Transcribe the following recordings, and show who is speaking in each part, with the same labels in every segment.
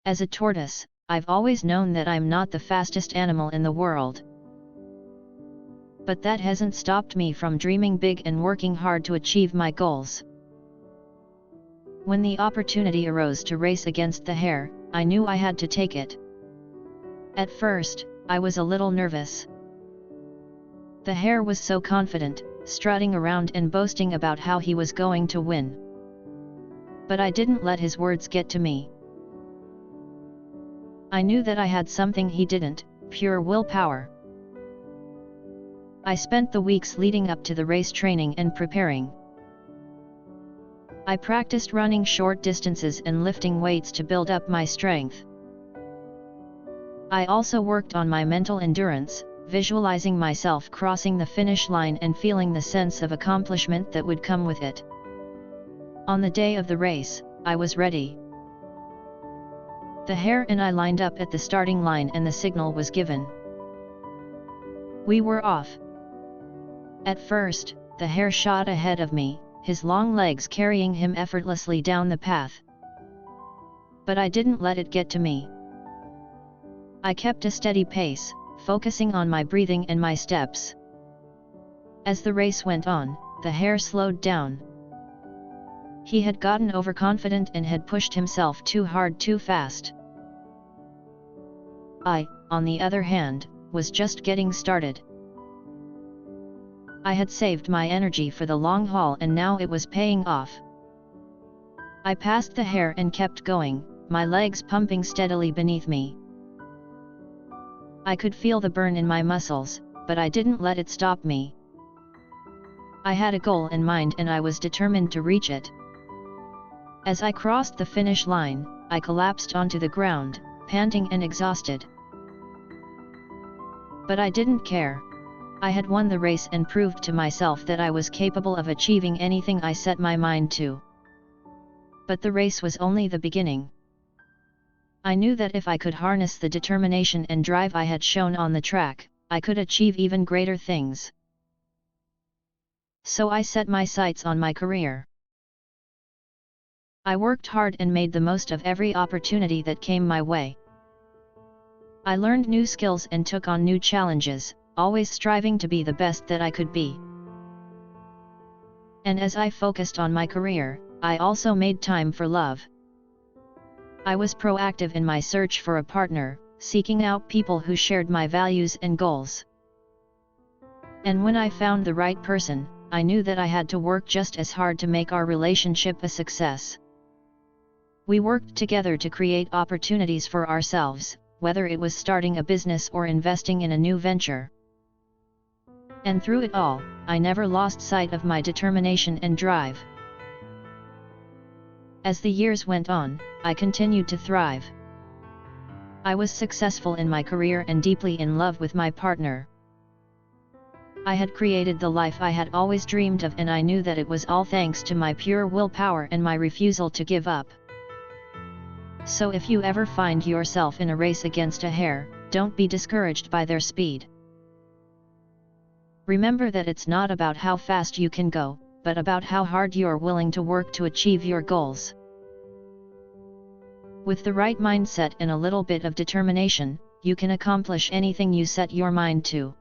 Speaker 1: As a tortoise, I've always known that I'm not the fastest animal in the world. But that hasn't stopped me from dreaming big and working hard to achieve my goals. When the opportunity arose to race against the hare, I knew I had to take it. At first, I was a little nervous. The hare was so confident, strutting around and boasting about how he was going to win. But I didn't let his words get to me. I knew that I had something he didn't, pure willpower. I spent the weeks leading up to the race training and preparing. I practiced running short distances and lifting weights to build up my strength. I also worked on my mental endurance, visualizing myself crossing the finish line and feeling the sense of accomplishment that would come with it. On the day of the race, I was ready. The hare and I lined up at the starting line and the signal was given. We were off. At first, the hare shot ahead of me, his long legs carrying him effortlessly down the path. But I didn't let it get to me. I kept a steady pace, focusing on my breathing and my steps. As the race went on, the hare slowed down. He had gotten overconfident and had pushed himself too hard too fast. I, on the other hand, was just getting started. I had saved my energy for the long haul and now it was paying off. I passed the hare and kept going, my legs pumping steadily beneath me. I could feel the burn in my muscles, but I didn't let it stop me. I had a goal in mind and I was determined to reach it. As I crossed the finish line, I collapsed onto the ground, panting and exhausted. But I didn't care. I had won the race and proved to myself that I was capable of achieving anything I set my mind to. But the race was only the beginning. I knew that if I could harness the determination and drive I had shown on the track, I could achieve even greater things. So I set my sights on my career. I worked hard and made the most of every opportunity that came my way. I learned new skills and took on new challenges, always striving to be the best that I could be. And as I focused on my career, I also made time for love. I was proactive in my search for a partner, seeking out people who shared my values and goals. And when I found the right person, I knew that I had to work just as hard to make our relationship a success. We worked together to create opportunities for ourselves, whether it was starting a business or investing in a new venture. And through it all, I never lost sight of my determination and drive. As the years went on, I continued to thrive. I was successful in my career and deeply in love with my partner. I had created the life I had always dreamed of and I knew that it was all thanks to my pure willpower and my refusal to give up. So if you ever find yourself in a race against a hare, don't be discouraged by their speed. Remember that it's not about how fast you can go, but about how hard you're willing to work to achieve your goals. With the right mindset and a little bit of determination, you can accomplish anything you set your mind to.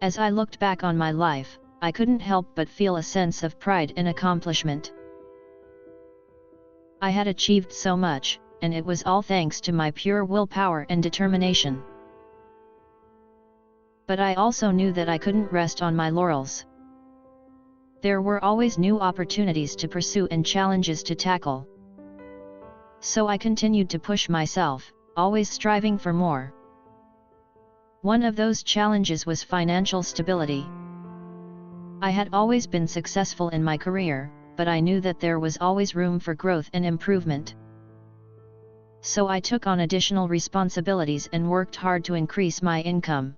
Speaker 1: As I looked back on my life, I couldn't help but feel a sense of pride and accomplishment. I had achieved so much, and it was all thanks to my pure willpower and determination. But I also knew that I couldn't rest on my laurels. There were always new opportunities to pursue and challenges to tackle. So I continued to push myself, always striving for more. One of those challenges was financial stability. I had always been successful in my career, but I knew that there was always room for growth and improvement. So I took on additional responsibilities and worked hard to increase my income.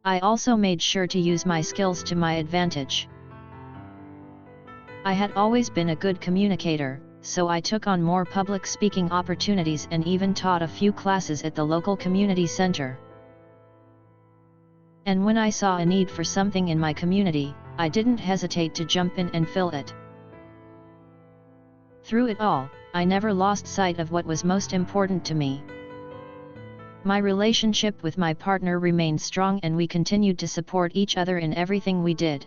Speaker 1: I also made sure to use my skills to my advantage. I had always been a good communicator, so I took on more public speaking opportunities and even taught a few classes at the local community center. And when I saw a need for something in my community, I didn't hesitate to jump in and fill it. Through it all, I never lost sight of what was most important to me. My relationship with my partner remained strong and we continued to support each other in everything we did.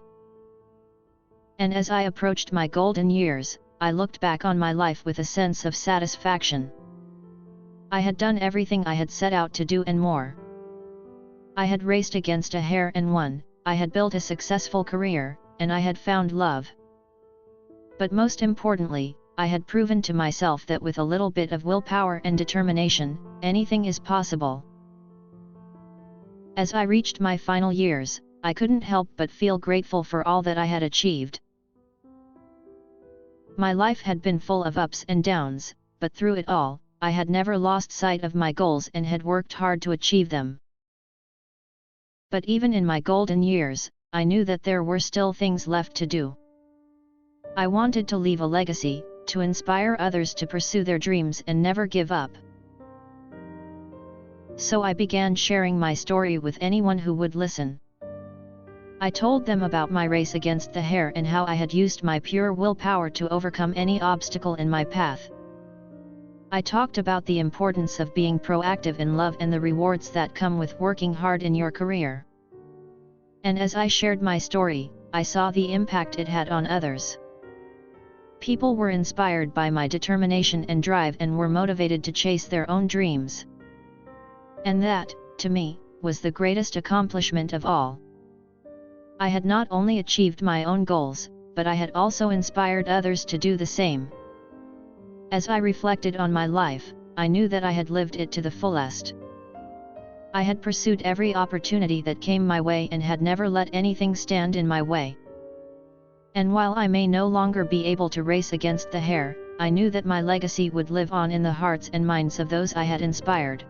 Speaker 1: And as I approached my golden years, I looked back on my life with a sense of satisfaction. I had done everything I had set out to do and more. I had raced against a hare and won, I had built a successful career, and I had found love. But most importantly, I had proven to myself that with a little bit of willpower and determination, anything is possible. As I reached my final years, I couldn't help but feel grateful for all that I had achieved. My life had been full of ups and downs, but through it all, I had never lost sight of my goals and had worked hard to achieve them. But even in my golden years, I knew that there were still things left to do. I wanted to leave a legacy, to inspire others to pursue their dreams and never give up. So I began sharing my story with anyone who would listen. I told them about my race against the hare and how I had used my pure willpower to overcome any obstacle in my path. I talked about the importance of being proactive in love and the rewards that come with working hard in your career. And as I shared my story, I saw the impact it had on others. People were inspired by my determination and drive and were motivated to chase their own dreams. And that, to me, was the greatest accomplishment of all. I had not only achieved my own goals, but I had also inspired others to do the same. As I reflected on my life, I knew that I had lived it to the fullest. I had pursued every opportunity that came my way and had never let anything stand in my way. And while I may no longer be able to race against the hare, I knew that my legacy would live on in the hearts and minds of those I had inspired.